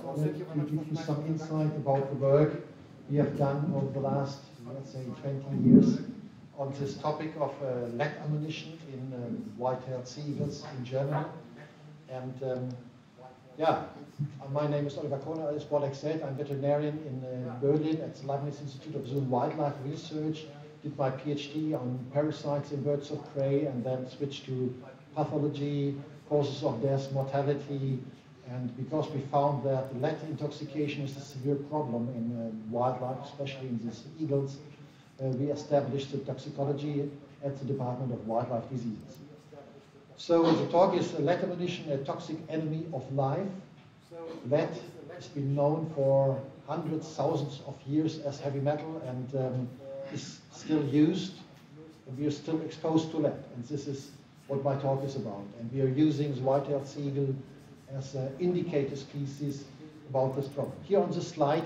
honored to give you some insight about the work we have done over the last, let's say, 20 years on this topic of lead ammunition in white-tailed seagulls in Germany. And my name is Krone, as Bolek said. I'm veterinarian in Berlin at the Leibniz Institute of Zoo and Wildlife Research. Did my PhD on parasites in birds of prey and then switched to pathology, causes of death, mortality. And because we found that lead intoxication is a severe problem in wildlife, especially in these eagles, we established the toxicology at the Department of Wildlife Diseases. So the talk is lead ammunition, a toxic enemy of life. Lead has been known for hundreds, thousands of years as heavy metal and is still used. And we are still exposed to lead. And this is what my talk is about. And we are using the white-tailed seagull as an indicator species about this problem. Here on this slide,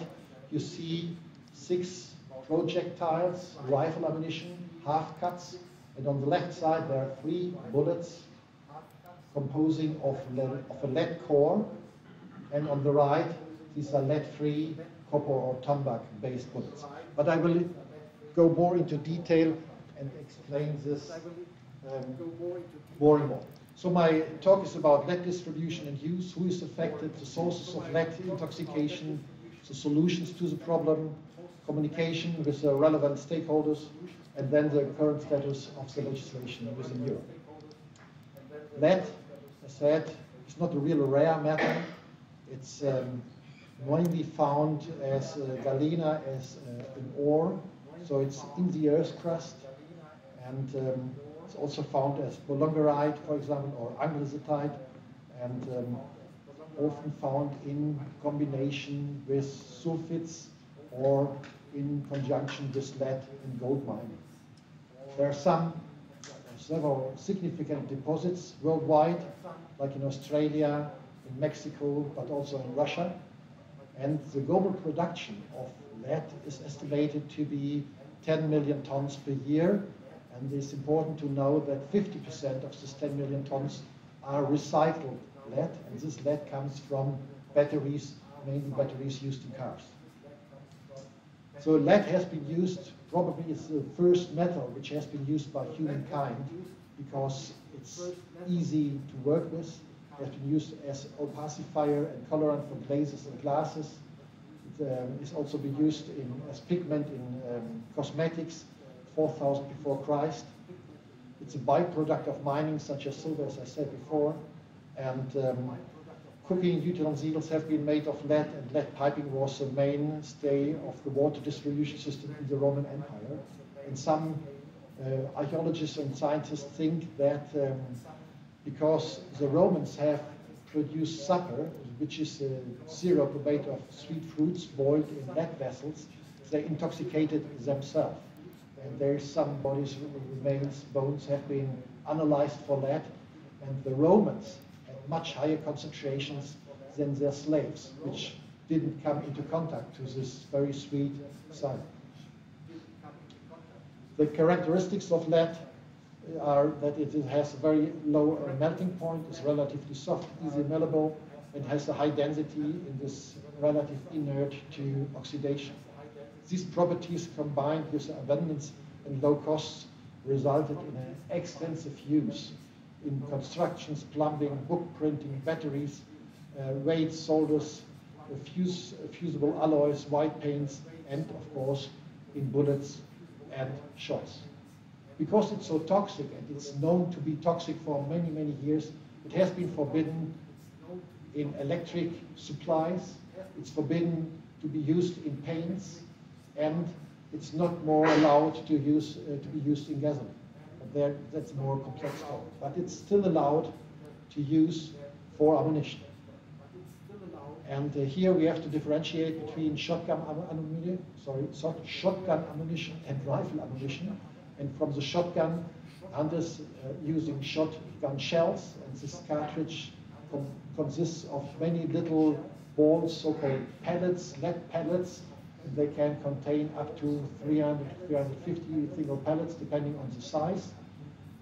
you see 6 projectiles, rifle ammunition, half cuts. And on the left side, there are 3 bullets composing of a lead core, and on the right, these are lead-free copper or tombak-based bullets. But I will go more into detail and explain this more and more. So my talk is about lead distribution and use, who is affected, the sources of lead intoxication, the solutions to the problem, communication with the relevant stakeholders, and then the current status of the legislation within Europe. Lead, as I said, is not a real rare metal. It's mainly found as galena, as an ore, so it's in the earth crust, and it's also found as bolongerite, for example, or andesitite, and often found in combination with sulfides or in conjunction with lead in gold mining. There are several significant deposits worldwide, like in Australia, in Mexico, but also in Russia. And the global production of lead is estimated to be 10 million tons per year. And it's important to know that 50% of this 10 million tons are recycled lead, and this lead comes from batteries, mainly batteries used in cars. So lead has been used, probably it's the first metal which has been used by humankind because it's easy to work with. It has been used as opacifier and colorant for glazes and glasses. It is also been used as pigment in cosmetics, 4000 before Christ. It's a byproduct of mining, such as silver, as I said before. And cooking utensils have been made of lead, and lead piping was the mainstay of the water distribution system in the Roman Empire. And some archaeologists and scientists think that because the Romans have produced supper, which is a syrup made of sweet fruits boiled in lead vessels, they intoxicated themselves. And there's some bodies remains, bones have been analyzed for lead, and the Romans had much higher concentrations than their slaves, which didn't come into contact to this very sweet syrup. The characteristics of lead are that it has a very low melting point, is relatively soft, easily malleable, and has a high density in this relative inert to oxidation. These properties combined with abundance and low costs resulted in an extensive use in constructions, plumbing, book printing, batteries, weights, solders, fusible alloys, white paints, and of course in bullets and shots. Because it's so toxic and it's known to be toxic for many, many years, it has been forbidden in electric supplies, it's forbidden to be used in paints, and it's not more allowed to be used in gasoline. But that's a more complex topic. But it's still allowed to use for ammunition. And here we have to differentiate between shotgun ammunition and rifle ammunition. And from the shotgun, hunters using shotgun shells, and this cartridge consists of many little balls, so-called pellets, lead pellets. They can contain up to 300 to 350 single pellets, depending on the size.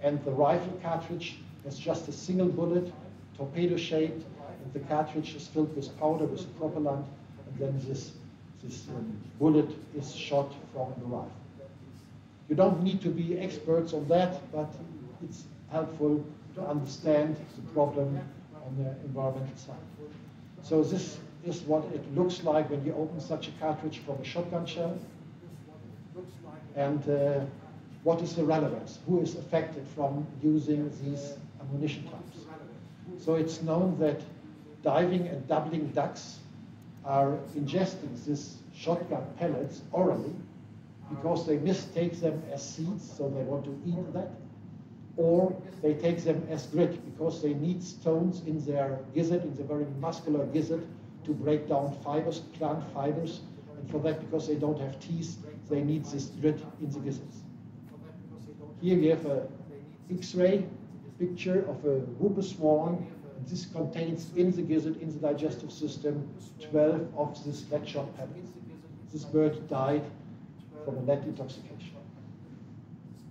And the rifle cartridge has just a single bullet, torpedo-shaped, and the cartridge is filled with powder, with propellant, and then this bullet is shot from the rifle. You don't need to be experts on that, but it's helpful to understand the problem on the environmental side. So this is what it looks like when you open such a cartridge from a shotgun shell. And what is the relevance? Who is affected from using these ammunition types? So it's known that diving and doubling ducks are ingesting these shotgun pellets orally because they mistake them as seeds, so they want to eat that, or they take them as grit because they need stones in their gizzard, in the very muscular gizzard, to break down fibers, plant fibers, and for that, because they don't have teeth, they need this grit in the gizzards. Here we have an X-ray picture of a whooper swan. This contains in the gizzard, in the digestive system, 12 of these lead shot pellets. This bird died from a lead intoxication.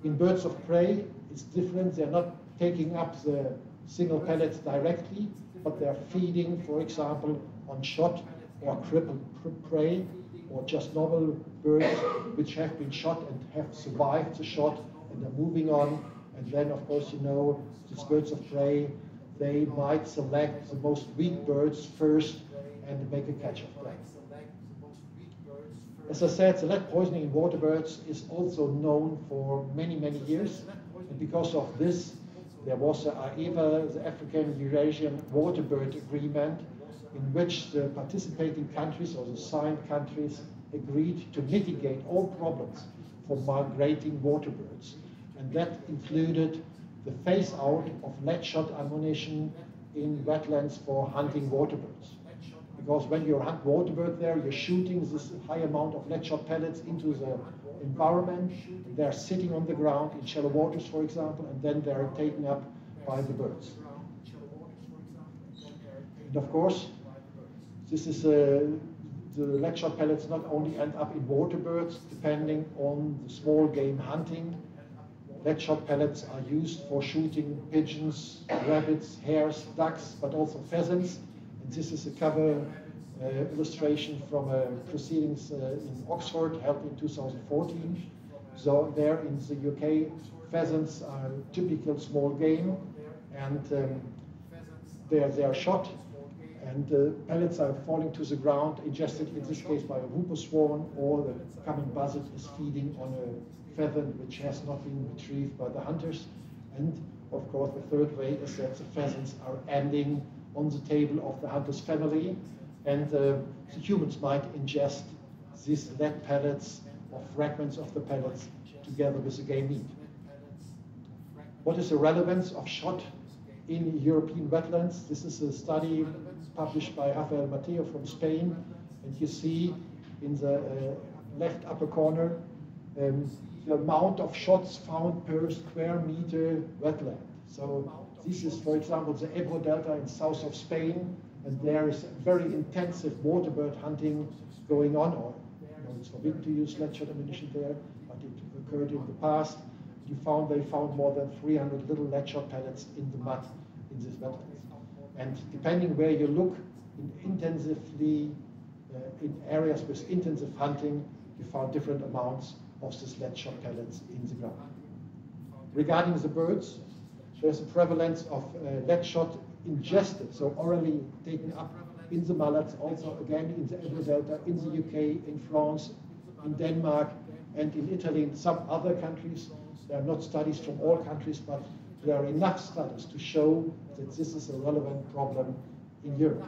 In birds of prey, it's different. They're not taking up the single pellets directly, but they're feeding, for example, on shot or crippled prey, or just normal birds which have been shot and have survived the shot and are moving on. And then, of course, you know, these birds of prey, they might select the most weak birds first and make a catch of them. As I said, the lead poisoning in water birds is also known for many, many years. And because of this, there was AEWA, the African Eurasian Water Bird Agreement, in which the participating countries or the signed countries agreed to mitigate all problems for migrating water birds. And that included the phase out of lead shot ammunition in wetlands for hunting water birds. Because when you hunt water bird there, you're shooting this high amount of lead shot pellets into the environment. They're sitting on the ground in shallow waters, for example, and then they're taken up by the birds. And of course, this is the lead shot pellets not only end up in water birds, depending on the small game hunting. Lead shot pellets are used for shooting pigeons, rabbits, hares, ducks, but also pheasants. And this is a cover illustration from proceedings in Oxford held in 2014. So there in the UK, pheasants are typical small game, and they are shot, and pellets are falling to the ground, ingested in this case by a whooper swan, or the common buzzard is feeding on a pheasant which has not been retrieved by the hunters. And of course, the third way is that the pheasants are ending on the table of the hunter's family, and the humans might ingest these lead pellets or fragments of the pellets together with the game meat. What is the relevance of shot in European wetlands? This is a study published by Rafael Mateo from Spain, and you see in the left upper corner the amount of shots found per square meter wetland. So this is, for example, the Ebro Delta in south of Spain, and there is very intensive water bird hunting going on, or it's forbidden to use lead shot ammunition there, but it occurred in the past. They found more than 300 little lead shot pellets in the mud in this wetlands. And depending where you look, in areas with intensive hunting, you found different amounts of these lead shot pellets in the ground. Regarding the birds, there's a prevalence of lead shot ingested, so orally taken up in the mallards, also again in the Ebro Delta, in the UK, in France, in Denmark, and in Italy, and some other countries. There are not studies from all countries, but there are enough studies to show that this is a relevant problem in Europe.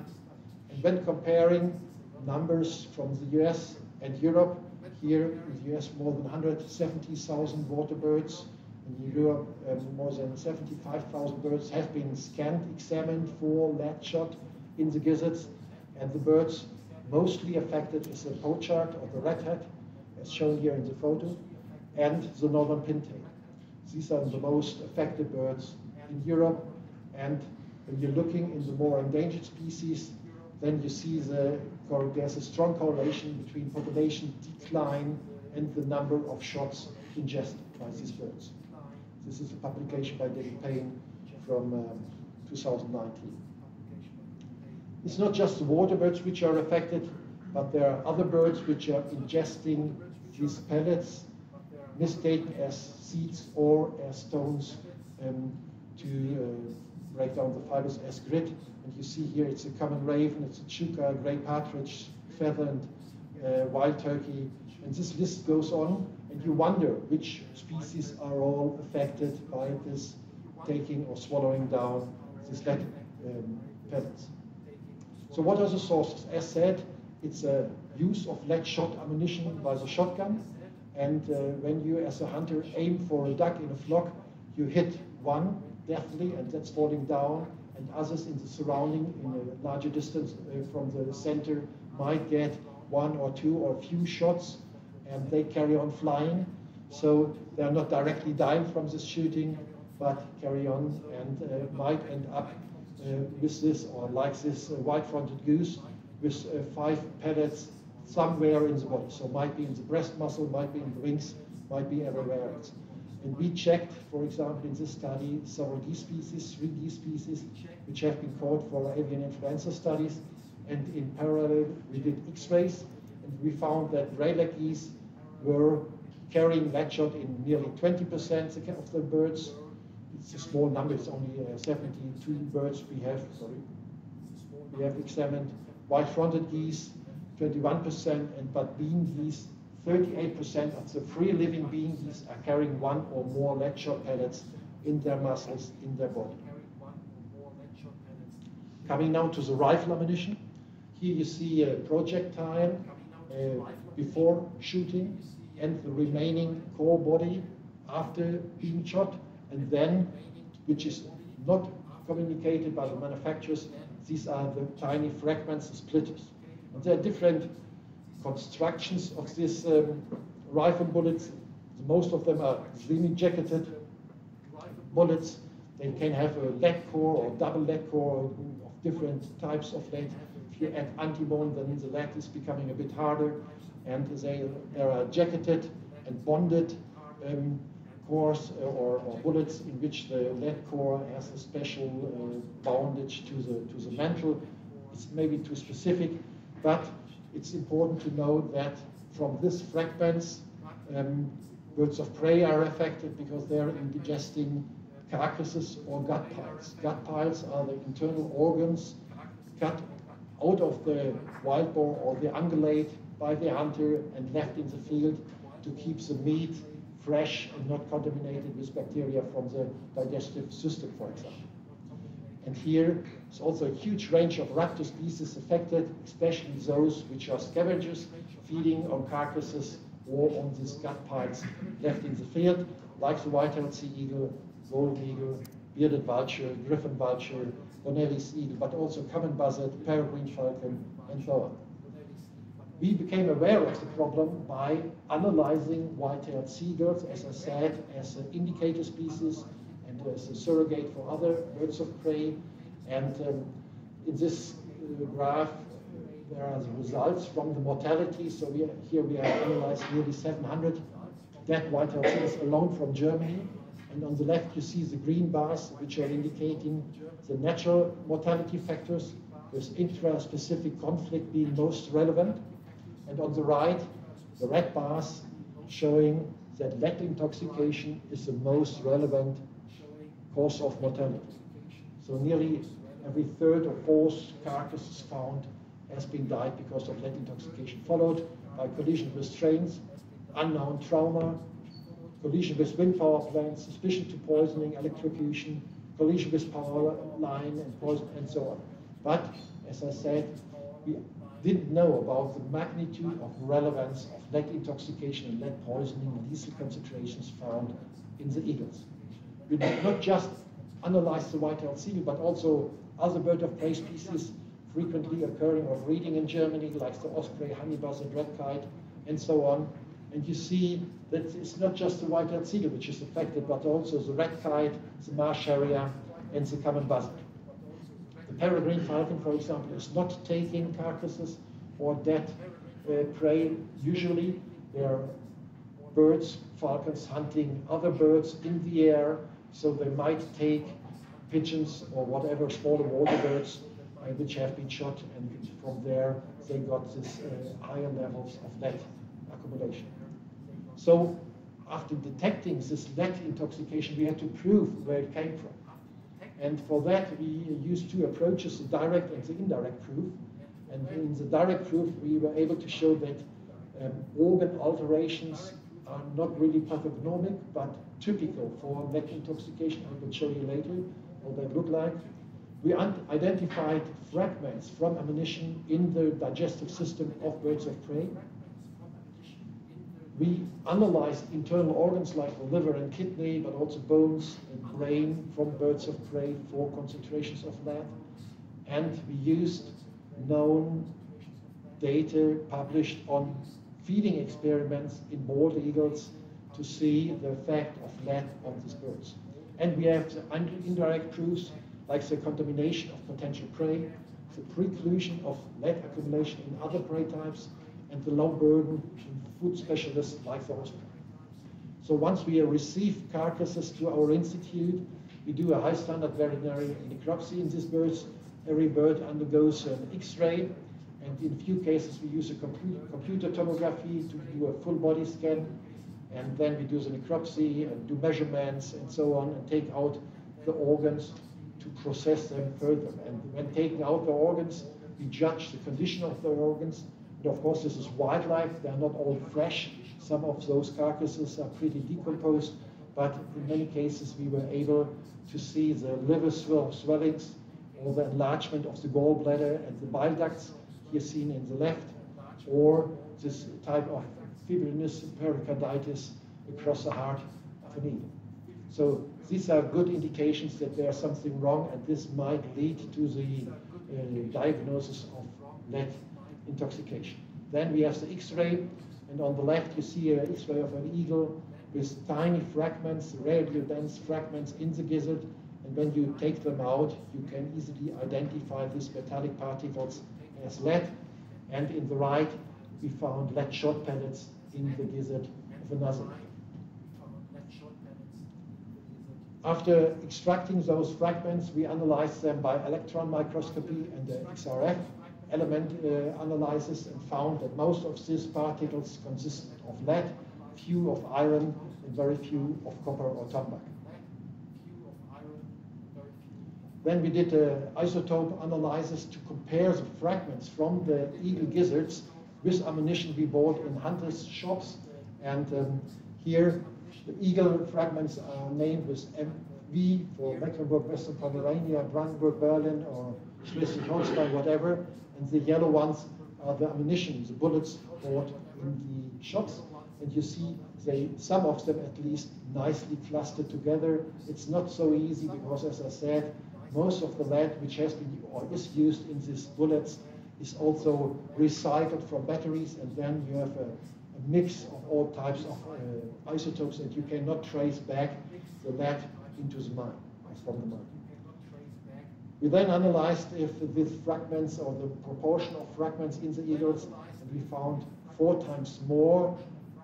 And when comparing numbers from the US and Europe, here in the US more than 170,000 water birds, in Europe more than 75,000 birds have been scanned, examined for lead shot in the gizzards, and the birds mostly affected is the pochard or the red hat, as shown here in the photo, and the northern pintail. These are the most affected birds in Europe, and when you're looking in the more endangered species, then you see there's a strong correlation between population decline and the number of shots ingested by these birds. This is a publication by David Payne from 2019. It's not just the water birds which are affected, but there are other birds which are ingesting these pellets, mistaken as seeds or as stones to break down the fibers as grit. And you see here it's a common raven, it's a chuka, grey partridge, feather, and wild turkey. And this list goes on, and you wonder which species are all affected by this taking or swallowing down these lead pellets. So what are the sources? As said, it's a use of lead shot ammunition by the shotgun. And when you, as a hunter, aim for a duck in a flock, you hit one deftly, and that's falling down, and others in the surrounding, in a larger distance from the center, might get one or two or a few shots, and they carry on flying. So they're not directly dying from this shooting, but carry on and might end up with this, or like this white-fronted goose, with 5 pellets somewhere in the body. So might be in the breast muscle, might be in the wings, might be everywhere else. And we checked, for example, in this study, several geese species, 3 geese species, which have been caught for avian influenza studies. And in parallel, we did X-rays, and we found that gray-leg geese were carrying lead shot in nearly 20% of the birds. It's a small number, it's only 72 birds we have examined. White-fronted geese, 21%, but bean geese, 38% of the free-living bean geese are carrying 1 or more lead shot pellets in their muscles, in their body. Coming now to the rifle ammunition. Here you see a projectile before shooting and the remaining core body after being shot, and then, which is not communicated by the manufacturers, these are the tiny fragments, the splitters. And there are different constructions of these rifle bullets. Most of them are extremely jacketed bullets. They can have a lead core or double lead core of different types of lead. If you add antimony, then the lead is becoming a bit harder. And they are jacketed and bonded cores or bullets in which the lead core has a special bondage to the mantle. It's maybe too specific, but it's important to know that from these fragments, birds of prey are affected because they're indigesting carcasses or gut piles. Gut piles are the internal organs cut out of the wild boar or the ungulate by the hunter and left in the field to keep the meat fresh and not contaminated with bacteria from the digestive system, for example. And here is also a huge range of raptor species affected, especially those which are scavengers feeding on carcasses or on these gut piles left in the field, like the white-tailed sea eagle, golden eagle, bearded vulture, griffon vulture, Bonelli's eagle, but also common buzzard, peregrine falcon, and so on. We became aware of the problem by analyzing white-tailed seagulls, as I said, as an indicator species and as a surrogate for other birds of prey. And in this graph, there are the results from the mortality. So here we have analyzed nearly 700 dead white-tailed seagulls alone from Germany. And on the left, you see the green bars, which are indicating the natural mortality factors, with intra-specific conflict being most relevant. And on the right, the red bars showing that lead intoxication is the most relevant cause of mortality. So nearly every 3rd or 4th carcass is found has been died because of lead intoxication, followed by collision with trains, unknown trauma, collision with wind power plants, suspicion to poisoning, electrocution, collision with power line and poison, and so on. But, as I said, we didn't know about the magnitude of relevance of lead intoxication and lead poisoning and lethal concentrations found in the eagles. We did not just analyze the white-tailed seagull, but also other bird of prey species frequently occurring or breeding in Germany, like the osprey, honey buzzard, red kite, and so on. And you see that it's not just the white-tailed seagull which is affected, but also the red kite, the marsh harrier, and the common buzzard. The peregrine falcon, for example, is not taking carcasses or dead prey. Usually, they are birds, falcons, hunting other birds in the air, so they might take pigeons or whatever smaller water birds which have been shot, and from there they got this higher levels of lead accumulation. So after detecting this lead intoxication, we had to prove where it came from. And for that, we used two approaches, the direct and the indirect proof. And in the direct proof, we were able to show that organ alterations are not really pathognomic, but typical for lead intoxication. I will show you later what they look like. We identified fragments from ammunition in the digestive system of birds of prey. We analyzed internal organs like the liver and kidney, but also bones and brain from birds of prey for concentrations of lead. And we used known data published on feeding experiments in bald eagles to see the effect of lead on these birds. And we have the indirect proofs like the contamination of potential prey, the preclusion of lead accumulation in other prey types, and the low burden in food specialists like the hospital. So once we receive carcasses to our institute, we do a high standard veterinary necropsy in these birds. Every bird undergoes an X-ray, and in a few cases we use a computer tomography to do a full body scan, and then we do the necropsy and do measurements and so on, and take out the organs to process them further. And when taking out the organs, we judge the condition of the organs. And of course, this is wildlife. They're not all fresh. Some of those carcasses are pretty decomposed, but in many cases we were able to see the liver swellings or the enlargement of the gallbladder and the bile ducts, here seen in the left, or this type of fibrinous pericarditis across the heart of an eagle. So these are good indications that there's something wrong, and this might lead to the diagnosis of lead intoxication. Then we have the X-ray, and on the left you see an X-ray of an eagle with tiny fragments, radiodense fragments in the gizzard, and when you take them out, you can easily identify these metallic particles as lead. And in the right, we found lead shot pellets in the gizzard of another eagle. After extracting those fragments, we analyzed them by electron microscopy and the XRF element analysis, and found that most of these particles consist of lead, few of iron, and very few of copper or tombak. Then we did an isotope analysis to compare the fragments from the eagle gizzards with ammunition we bought in hunters' shops. And here the eagle fragments are named with MV for Mecklenburg, Western Pomerania, Brandenburg, Berlin, or Schleswig-Holstein, whatever. And the yellow ones are the ammunition, the bullets bought in the shops. And you see some of them at least nicely clustered together. It's not so easy because, as I said, most of the lead which has been or is used in these bullets is also recycled from batteries, and then you have a mix of all types of isotopes, and you cannot trace back the lead into the mine, from the mine. We then analyzed if the fragments or the proportion of fragments in the eagles, and we found 4 times more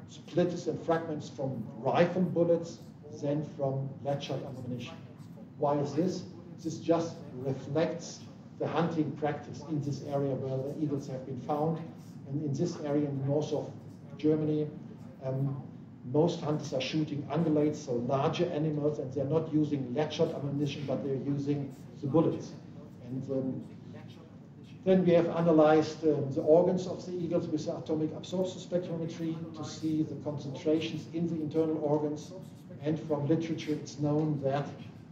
splitters and fragments from rifle bullets than from lead shot ammunition. Why is this? This just reflects the hunting practice in this area where the eagles have been found. And in this area in the north of Germany, most hunters are shooting ungulates, so larger animals, and they're not using lead shot ammunition, but they're using the bullets. And then we have analyzed the organs of the eagles with the atomic absorption spectrometry to see the concentrations in the internal organs. And from literature, it's known that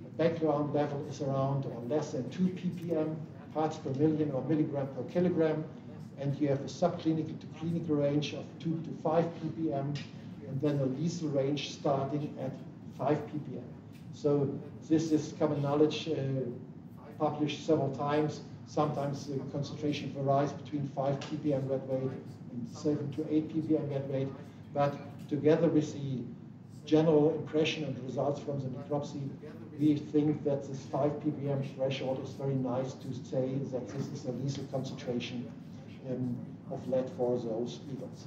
the background level is around or less than 2 ppm, parts per million or milligram per kilogram. And you have a subclinical to clinical range of 2 to 5 ppm, and then a lethal range starting at 5 ppm. So this is common knowledge, published several times. Sometimes the concentration varies between 5 ppm wet weight and 7 to 8 ppm wet weight, but together with the general impression and results from the necropsy, we think that this 5 ppm threshold is very nice to say that this is a lethal concentration of lead for those eagles.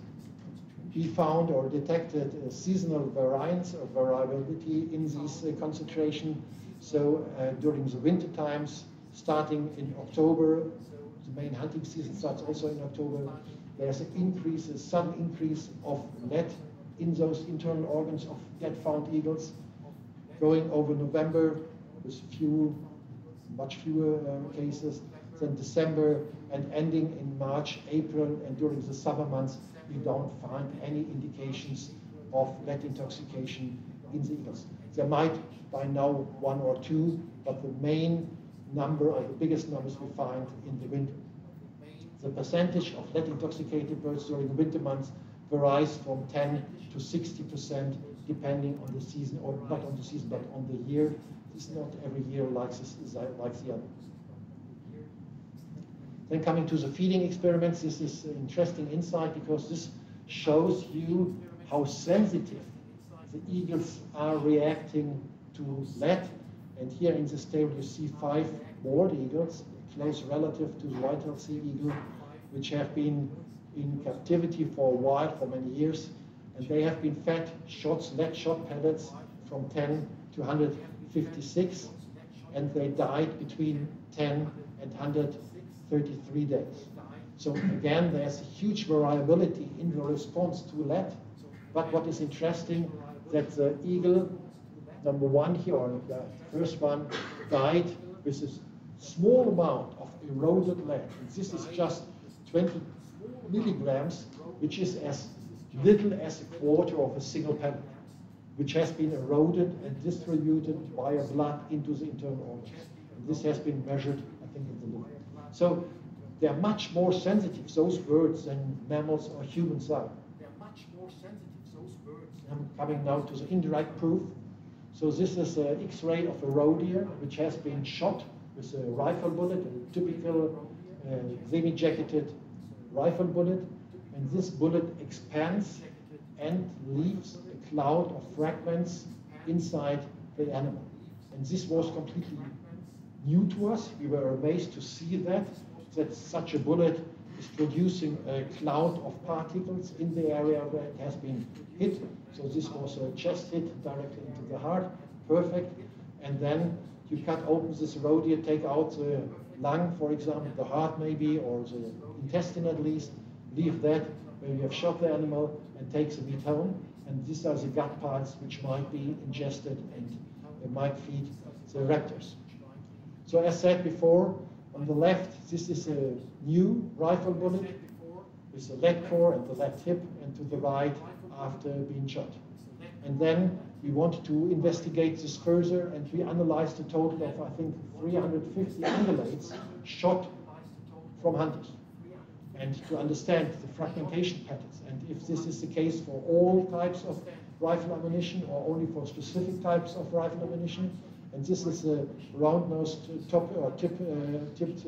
We found or detected a seasonal variance or variability in this concentration. So during the winter times, starting in October. The main hunting season starts also in October. There's an increase, a sudden increase of lead in those internal organs of dead found eagles, going over November with much fewer cases than December, and ending in March, April, and during the summer months, we don't find any indications of lead intoxication in the eagles. There might by now one or two, but the main number or the biggest numbers we find in the winter. The percentage of lead intoxicated birds during the winter months varies from 10 to 60% depending on the season, or not on the season, but on the year. It's not every year like the other. Then coming to the feeding experiments, this is an interesting insight because this shows you how sensitive the eagles are reacting to lead. And here in this table you see 5 bald eagles, close relative to the white-tailed sea eagle, which have been in captivity for a while, for many years, and they have been fed lead shot pellets from 10 to 156, and they died between 10 and 133 days. So again, there's a huge variability in the response to lead, but what is interesting, that the eagle, number 1 here, or the first one, died with a small amount of eroded lead. And this is just 20 milligrams, which is as little as a quarter of a single pellet, which has been eroded and distributed via blood into the internal organs. And this has been measured, I think, in the liver. So they're much more sensitive, those birds, than mammals or humans are. I'm coming now to the indirect proof. So this is an X-ray of a roe deer, which has been shot with a rifle bullet, a typical semi-jacketed rifle bullet, and this bullet expands and leaves a cloud of fragments inside the animal. And this was completely new to us. We were amazed to see that such a bullet is producing a cloud of particles in the area where it has been hit. So this was a chest hit directly into the heart, perfect. And then you cut open this roe deer, take out the lung, for example, the heart maybe, or the intestine at least, leave that where you have shot the animal, and take the meat home. And these are the gut parts which might be ingested and might feed the raptors. So as said before, on the left, this is a new rifle bullet with the lead core and the lead tip, and to the right, after being shot. And then we wanted to investigate this further, and we analyzed a total of, I think, 350 ungulates shot from hunters, and to understand the fragmentation patterns, and if this is the case for all types of rifle ammunition or only for specific types of rifle ammunition. And this is a round-nosed tipped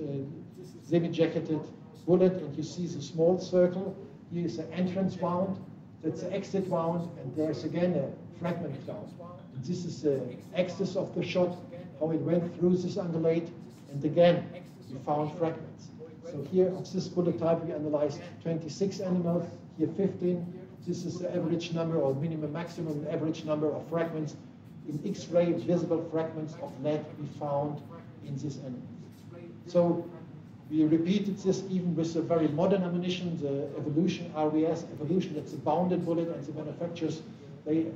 semi-jacketed bullet, and you see the small circle. Here is the entrance wound, that's the exit wound, and there's again a fragment cloud. And this is the axis of the shot, how it went through this ungulate, and again we found fragments. So here of this bullet type we analyzed 26 animals, here 15. This is the average number, or minimum maximum average number of fragments in X-ray visible fragments of lead we found in this animal. So we repeated this even with the very modern ammunition, the Evolution, RVS Evolution, that's a bounded bullet, and the manufacturers, they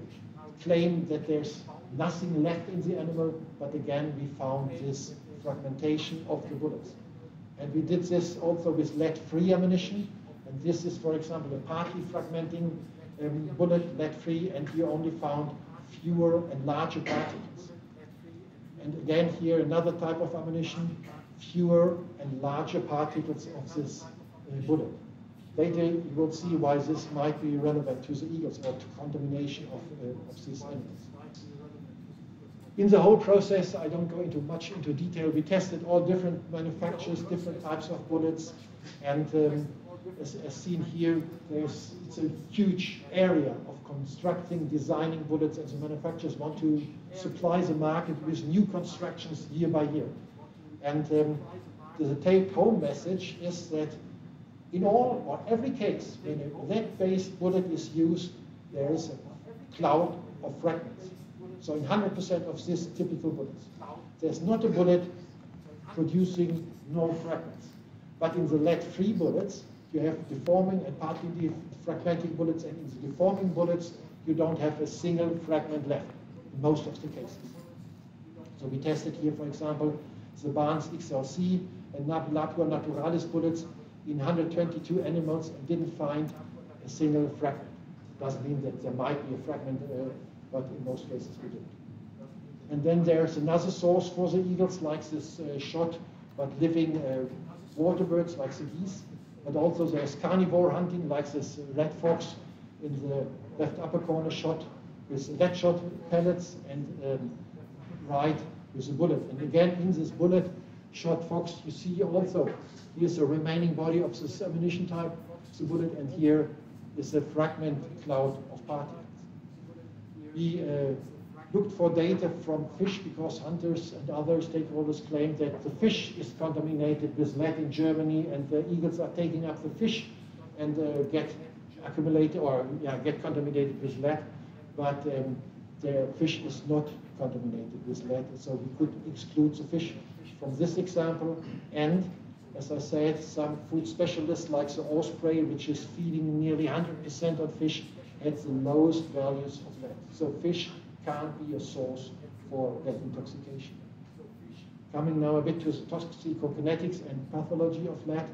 claim that there's nothing left in the animal, but again we found this fragmentation of the bullets. And we did this also with lead-free ammunition, and this is, for example, a partly fragmenting bullet, lead-free, and you only found fewer and larger particles. And again here another type of ammunition, fewer and larger particles of this bullet. Later you will see why this might be relevant to the eagles or to contamination of these animals. In the whole process, I don't go much into detail, we tested all different manufacturers, different types of bullets, and as seen here, it's a huge area of constructing, designing bullets, and the manufacturers want to supply the market with new constructions year by year. And the take-home message is that in all or every case, when a lead-based bullet is used, there is a cloud of fragments. So in 100% of these typical bullets, there's not a bullet producing no fragments. But in the lead-free bullets, you have deforming and partly fragmenting bullets, and in the deforming bullets, you don't have a single fragment left in most of the cases. So we tested here, for example, the Barnes XLC and Labua naturalis bullets in 122 animals and didn't find a single fragment. Doesn't mean that there might be a fragment, but in most cases we didn't. And then there's another source for the eagles, like this shot but living water birds, like the geese. But also there's carnivore hunting, like this red fox in the left upper corner shot with lead shot pellets and right with a bullet. And again, in this bullet shot fox, you see also, here's the remaining body of this ammunition type, the bullet, and here is a fragment cloud of particles. We looked for data from fish because hunters and other stakeholders claim that the fish is contaminated with lead in Germany, and the eagles are taking up the fish and get accumulated or get contaminated with lead, but the fish is not contaminated with lead, so we could exclude the fish from this example. And as I said, some food specialists like the osprey, which is feeding nearly 100% on fish, had the lowest values of lead. So fish can't be a source for lead intoxication. Coming now a bit to the toxicokinetics and pathology of lead.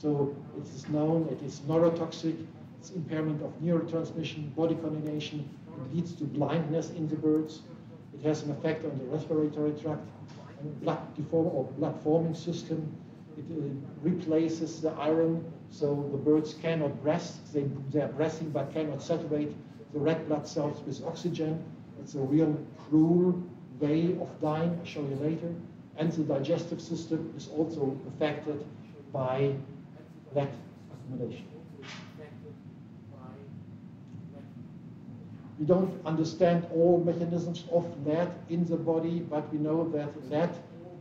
So it is known, it is neurotoxic, it's impairment of neurotransmission, body coordination, it leads to blindness in the birds. It has an effect on the respiratory tract, and blood forming system. It replaces the iron, so the birds cannot breathe. They are breathing but cannot saturate the red blood cells with oxygen. It's a real cruel way of dying, I'll show you later. And the digestive system is also affected by lead accumulation. We don't understand all mechanisms of lead in the body, but we know that lead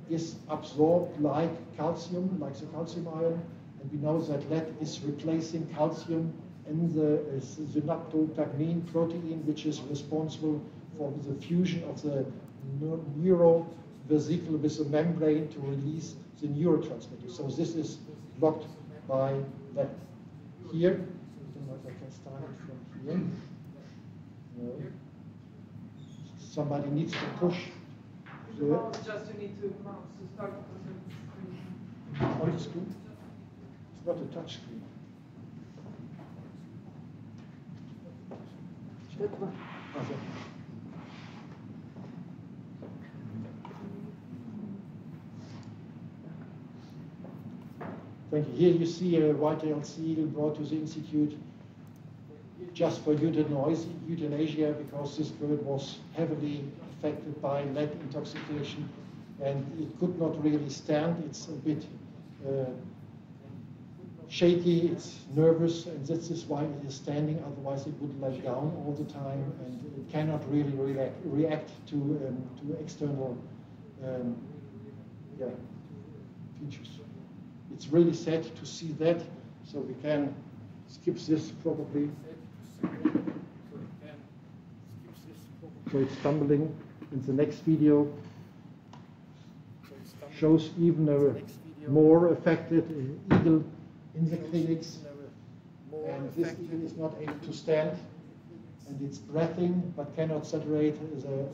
is absorbed like calcium, like the calcium ion, and we know that lead is replacing calcium in the synaptotagmin protein, which is responsible for the fusion of the neurovesicle with the membrane to release the neurotransmitter. So this is blocked by lead. Here, I don't know if I can start it from here. No. Somebody needs to push. Just you need to start on the screen. It's not a touch screen. Thank you. Here you see a white-tailed seal brought to the institute just for euthanasia, because this bird was heavily affected by lead intoxication and it could not really stand. It's a bit shaky, it's nervous, and this is why it is standing, otherwise it would lie down all the time, and it cannot really react to external features. It's really sad to see that, so we can skip this probably. So it's tumbling. In the next video shows even a more affected eagle in the clinics, and this eagle is not able to stand, and it's breathing but cannot saturate the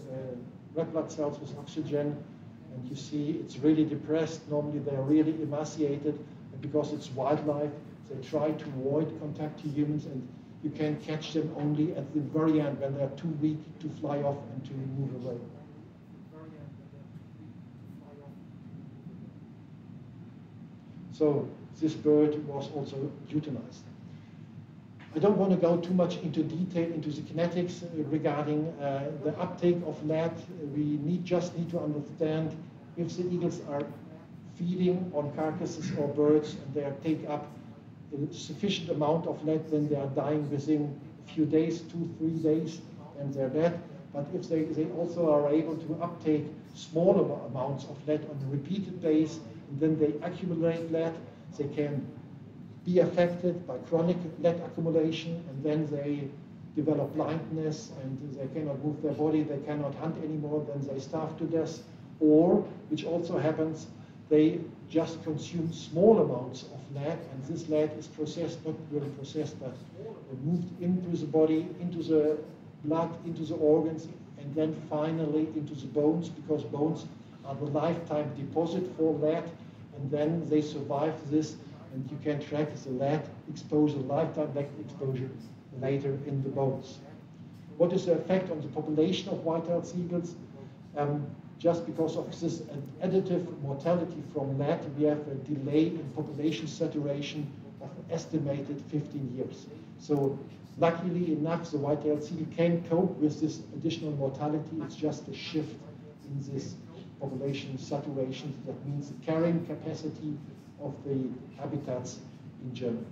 red blood cells with oxygen, and you see it's really depressed. Normally they're really emaciated, and because it's wildlife, they try to avoid contact to humans, and you can catch them only at the very end when they're too weak to fly off and to move away. So this bird was also euthanized. I don't want to go too much into detail into the kinetics regarding the uptake of lead. We just need to understand if the eagles are feeding on carcasses or birds and they take up a sufficient amount of lead, then they are dying within a few days, 2-3 days, and they're dead. But if they also are able to uptake smaller amounts of lead on a repeated basis, and then they accumulate lead, they can be affected by chronic lead accumulation, and then they develop blindness and they cannot move their body, they cannot hunt anymore, then they starve to death. Or, which also happens, they just consume small amounts of lead, and this lead is processed, not really processed, but moved into the body, into the blood, into the organs, and then finally into the bones, because bones are the lifetime deposit for lead, and then they survive this, and you can track the lead exposure, lifetime lead exposure later in the bones. What is the effect on the population of white-tailed seagulls? Just because of this additive mortality from lead, we have a delay in population saturation of an estimated 15 years. So luckily enough, the white-tailed seagull can cope with this additional mortality. It's just a shift in this population saturation. That means the carrying capacity of the habitats in Germany.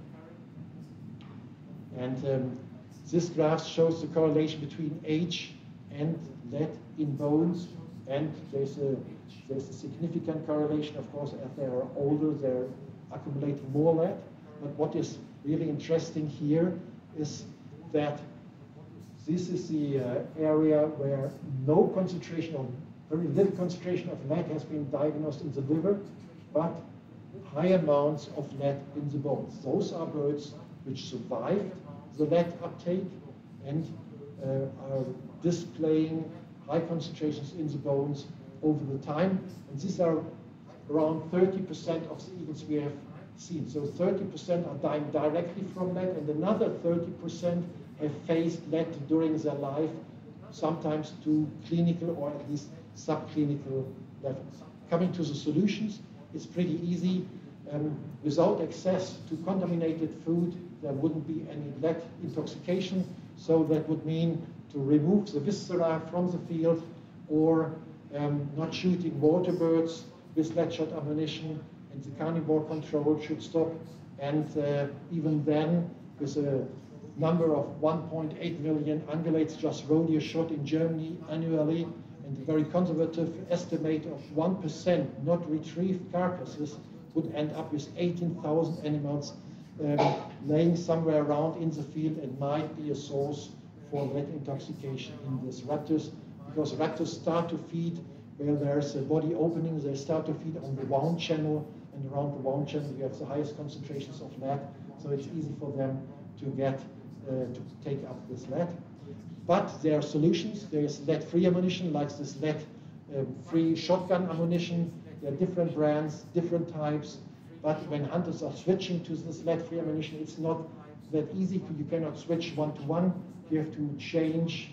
And this graph shows the correlation between age and lead in bones. And there's a significant correlation, of course, as they are older, they're accumulating more lead. But what is really interesting here is that this is the area where no concentration, or very little concentration of lead has been diagnosed in the liver, but high amounts of lead in the bones. Those are birds which survived the lead uptake and are displaying high concentrations in the bones over the time. And these are around 30% of the eagles we have seen. So 30% are dying directly from lead, and another 30% have faced lead during their life, sometimes to clinical or at least subclinical levels. Coming to the solutions, it's pretty easy. Without access to contaminated food, there wouldn't be any lead intoxication. So that would mean to remove the viscera from the field, or not shooting water birds with lead shot ammunition, and the carnivore control should stop. And even then, with a number of 1.8 million ungulates just rodeo shot in Germany annually, and a very conservative estimate of 1% not retrieved carcasses would end up with 18,000 animals laying somewhere around in the field, and might be a source for lead intoxication in these raptors, because raptors start to feed where there's a body opening. They start to feed on the wound channel, and around the wound channel we have the highest concentrations of lead, so it's easy for them to get to take up this lead. But there are solutions. There is lead-free ammunition, like this lead-free shotgun ammunition. There are different brands, different types, but when hunters are switching to this lead-free ammunition, it's not that easy. You cannot switch one-to-one. You have to change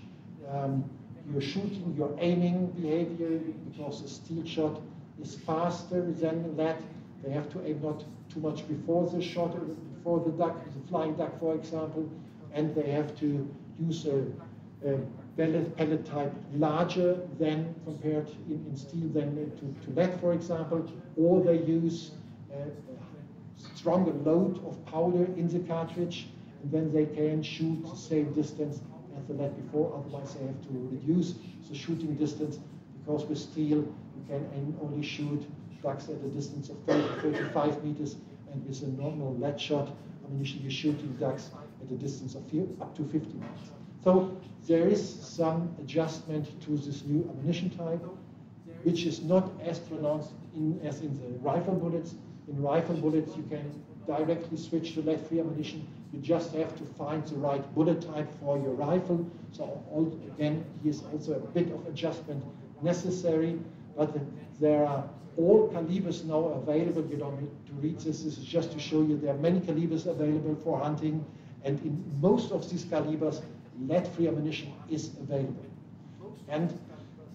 your shooting, your aiming behavior, because the steel shot is faster than lead. They have to aim not too much before the shot, before the duck, the flying duck, for example, and they have to use a pellet type larger than compared in steel than to lead, for example, or they use a stronger load of powder in the cartridge, and then they can shoot the same distance as the lead before. Otherwise they have to reduce the shooting distance, because with steel you can only shoot ducks at a distance of 30-35 meters, and with a normal lead shot ammunition you're shooting ducks at a distance of up to 50 meters. So there is some adjustment to this new ammunition type, which is not as pronounced as in the rifle bullets. In rifle bullets you can directly switch to lead-free ammunition. You just have to find the right bullet type for your rifle. So again, here's also a bit of adjustment necessary, but there are all calibers now available. You don't need to read this. This is just to show you there are many calibers available for hunting, and in most of these calibers, lead-free ammunition is available. And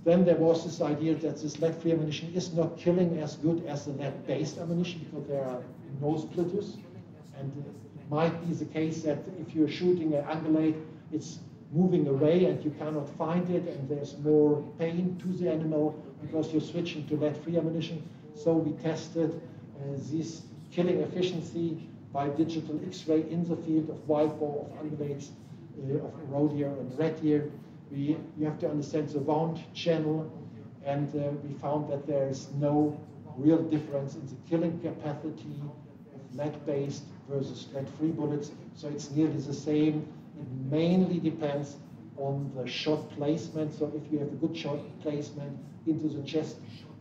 then there was this idea that this lead-free ammunition is not killing as good as the lead-based ammunition, because there are no splitters. And it might be the case that if you're shooting an ungulate, it's moving away and you cannot find it, and there's more pain to the animal because you're switching to lead-free ammunition. So we tested this killing efficiency by digital X-ray in the field of wild boar, of ungulates, of roe deer and red deer. You have to understand the wound channel, and we found that there is no real difference in the killing capacity of lead-based versus lead-free bullets. So it's nearly the same. It mainly depends on the shot placement. So if you have a good shot placement into the chest,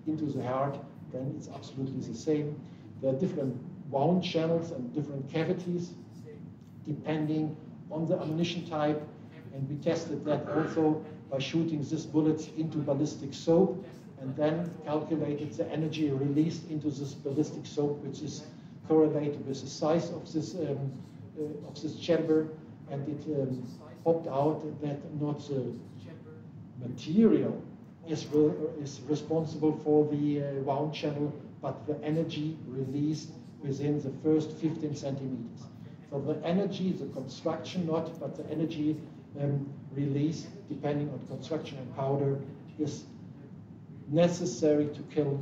into the heart, then it's absolutely the same. There are different wound channels and different cavities depending on the ammunition type, and we tested that also by shooting these bullets into ballistic soap and then calculated the energy released into this ballistic soap, which is correlated with the size of this chamber, and it popped out that not the material is responsible for the wound channel, but the energy released within the first 15 centimeters. So the energy, the construction not, but the energy release, depending on construction and powder, is necessary to kill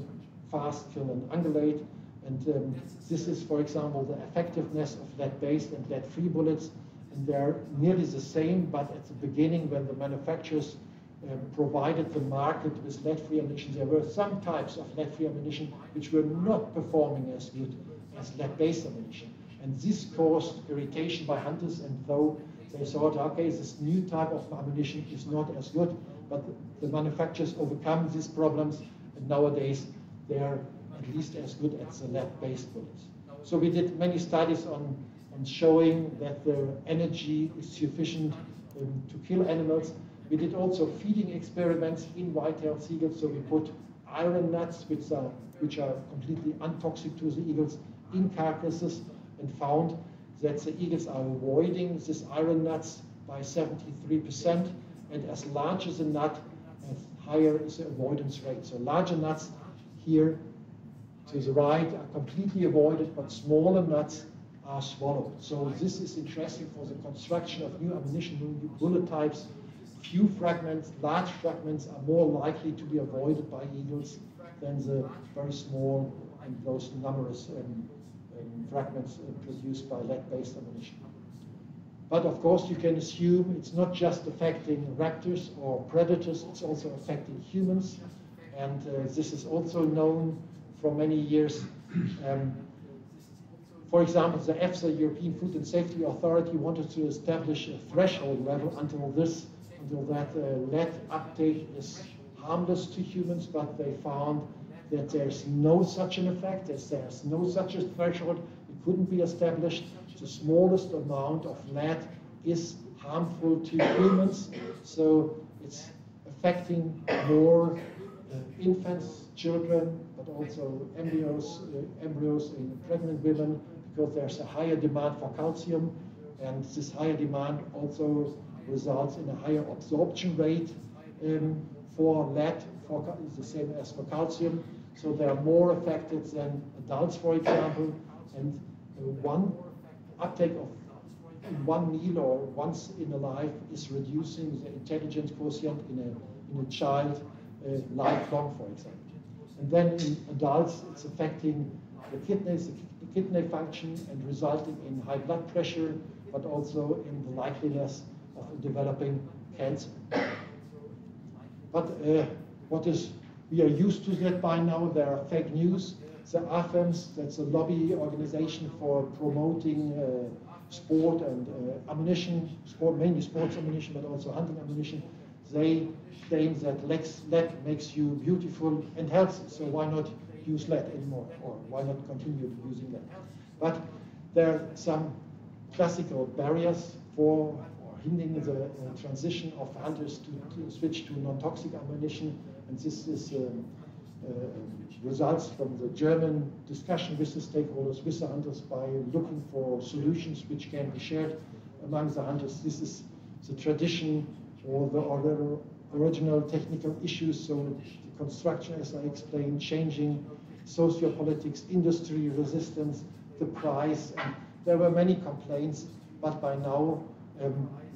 fast, kill and ungulate. And this is, for example, the effectiveness of lead-based and lead-free bullets. And they're nearly the same, but at the beginning, when the manufacturers provided the market with lead-free ammunition, there were some types of lead-free ammunition which were not performing as good as lead-based ammunition. And this caused irritation by hunters, and though they thought, okay, this new type of ammunition is not as good, but the manufacturers overcome these problems, and nowadays they are at least as good as the lead-based bullets. So we did many studies on showing that the energy is sufficient to kill animals. We did also feeding experiments in white-tailed seagulls, so we put iron nuts, which are completely untoxic to the eagles, in carcasses, and found that the eagles are avoiding these iron nuts by 73%, and as large as a nut, as higher is the avoidance rate. So larger nuts here to the right are completely avoided, but smaller nuts are swallowed. So this is interesting for the construction of new ammunition, new bullet types. Few fragments, large fragments, are more likely to be avoided by eagles than the very small and those numerous fragments produced by lead-based ammunition. But of course, you can assume it's not just affecting raptors or predators, it's also affecting humans. And this is also known for many years. For example, the EFSA, European Food and Safety Authority, wanted to establish a threshold level until that lead uptake is harmless to humans, but they found that there's no such an effect, there's no such a threshold, it couldn't be established. The smallest amount of lead is harmful to humans, so it's affecting more infants, children, but also embryos in pregnant women, because there's a higher demand for calcium, and this higher demand also results in a higher absorption rate for lead, is the same as for calcium. So they are more affected than adults, for example, and one uptake of one meal or once in a life is reducing the intelligence quotient in a child lifelong, for example. And then in adults, it's affecting the kidneys, the kidney function, and resulting in high blood pressure, but also in the likeliness of developing cancer. But we are used to that by now. There are fake news. The AFEMS, that's a lobby organization for promoting sport and ammunition, mainly sports ammunition, but also hunting ammunition. They claim that lead makes you beautiful and healthy, so why not use lead anymore, or why not continue using lead? But there are some classical barriers for hindering the transition of hunters to switch to non-toxic ammunition, and this is results from the German discussion with the stakeholders, with the hunters, by looking for solutions which can be shared among the hunters. This is the tradition or the original technical issues, so the construction, as I explained, changing sociopolitics, industry resistance, the price, and there were many complaints, but by now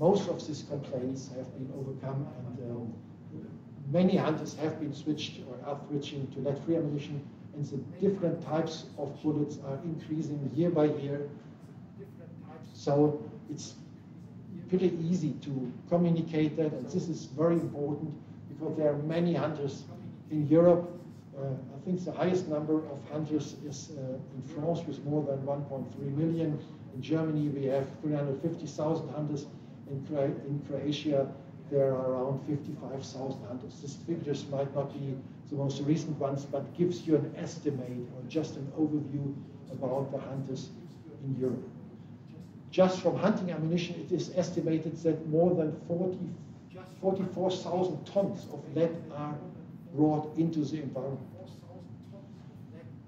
most of these complaints have been overcome, and many hunters have been switched or are switching to lead-free ammunition, and the different types of bullets are increasing year by year. So it's pretty easy to communicate that, and this is very important because there are many hunters in Europe. I think the highest number of hunters is in France with more than 1.3 million. In Germany we have 350,000 hunters. In Croatia there are around 55,000 hunters. These figures might not be the most recent ones, but gives you an estimate or just an overview about the hunters in Europe. Just from hunting ammunition, it is estimated that more than 44,000 tons of lead are brought into the environment.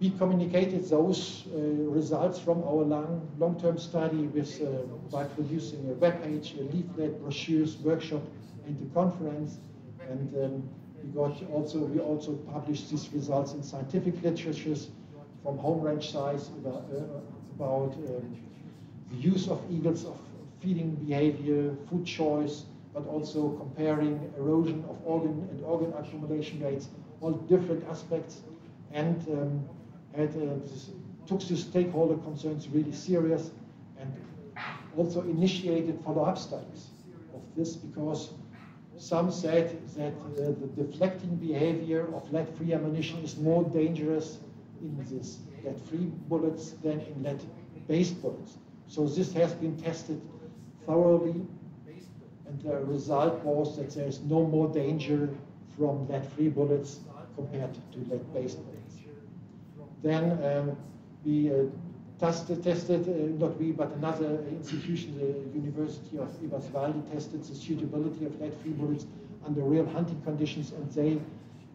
We communicated those results from our long-term study with, by producing a webpage, a leaflet, brochures, workshop, and a conference. And we also published these results in scientific literatures from home range size about the use of eagles, of feeding behavior, food choice, but also comparing erosion of organ accumulation rates, all different aspects, and took the stakeholder concerns really serious, and also initiated follow-up studies of this, because some said that the deflecting behavior of lead-free ammunition is more dangerous in this lead-free bullets than in lead-based bullets. So this has been tested thoroughly, and the result was that there is no more danger from lead-free bullets compared to lead-based bullets. Then we tested, not we, but another institution, the University of Eberswalde, tested the suitability of lead-free bullets under real hunting conditions, and they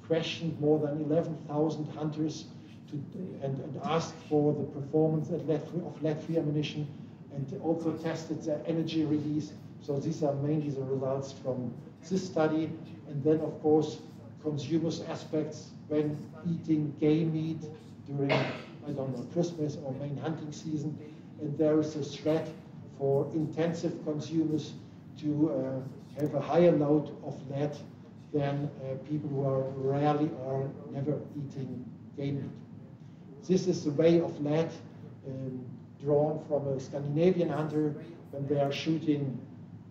questioned more than 11,000 hunters and asked for the performance of lead-free ammunition, and also tested their energy release. So these are mainly the results from this study. And then, of course, consumers' aspects when eating game meat during, I don't know, Christmas or main hunting season. And there is a threat for intensive consumers to have a higher load of lead than people who are rarely or never eating game meat. This is the way of lead drawn from a Scandinavian hunter when they are shooting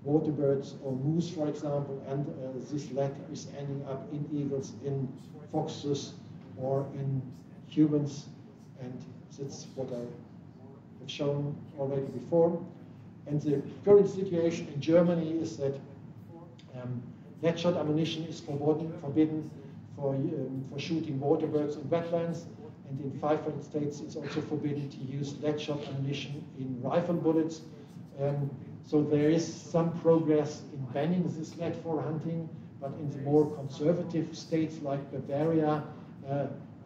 water birds or moose, for example, and this lead is ending up in eagles, in foxes, or in humans, and that's what I have shown already before. And the current situation in Germany is that lead shot ammunition is forbidden for shooting water birds in wetlands, and in 500 states it's also forbidden to use lead shot ammunition in rifle bullets. So there is some progress in banning this lead for hunting, but in the more conservative states like Bavaria,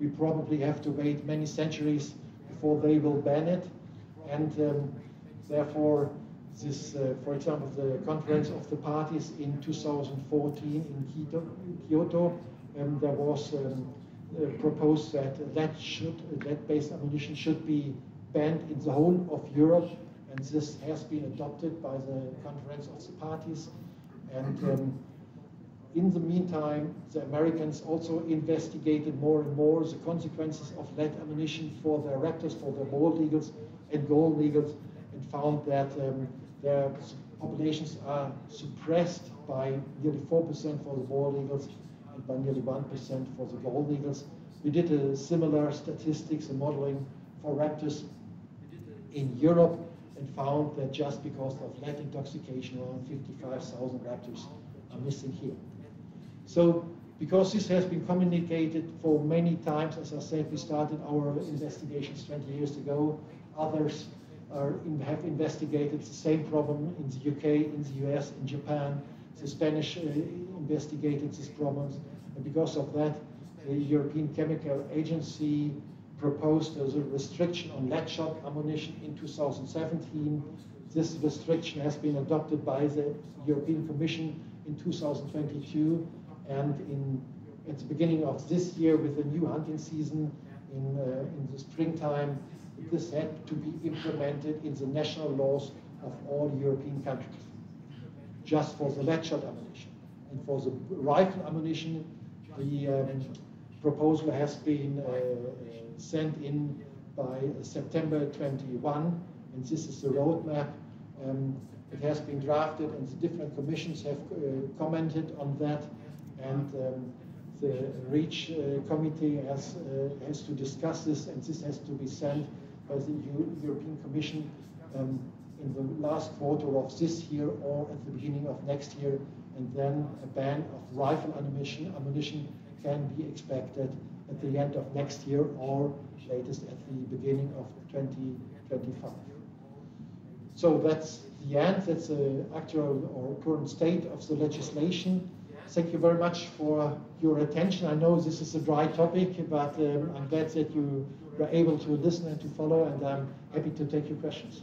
we probably have to wait many centuries before they will ban it. And therefore, this, for example, the Conference of the Parties in 2014 in Kyoto, there was proposed that lead-based ammunition should be banned in the whole of Europe. And this has been adopted by the Conference of the Parties. And in the meantime, the Americans also investigated more and more the consequences of lead ammunition for their raptors, for their bald eagles and gold eagles, and found that their populations are suppressed by nearly 4% for the bald eagles and by nearly 1% for the gold eagles. We did a similar statistics and modeling for raptors in Europe, and found that just because of lead intoxication, around 55,000 raptors are missing here. So, because this has been communicated for many times, as I said, we started our investigations 20 years ago. Others have investigated the same problem in the UK, in the US, in Japan. The Spanish investigated these problems, and because of that, the European Chemical Agency proposed as a restriction on lead shot ammunition in 2017. This restriction has been adopted by the European Commission in 2022, and at the beginning of this year, with the new hunting season in the springtime, this had to be implemented in the national laws of all European countries, just for the lead shot ammunition. And for the rifle ammunition, the proposal has been sent in by September 21, and this is the roadmap. It has been drafted, and the different commissions have commented on that, and the REACH committee has to discuss this, and this has to be sent by the European Commission in the last quarter of this year or at the beginning of next year, and then a ban of rifle ammunition can be expected at the end of next year or latest at the beginning of 2025. So that's the end. That's the actual or current state of the legislation. Thank you very much for your attention. I know this is a dry topic, but I'm glad that you were able to listen and to follow, and I'm happy to take your questions.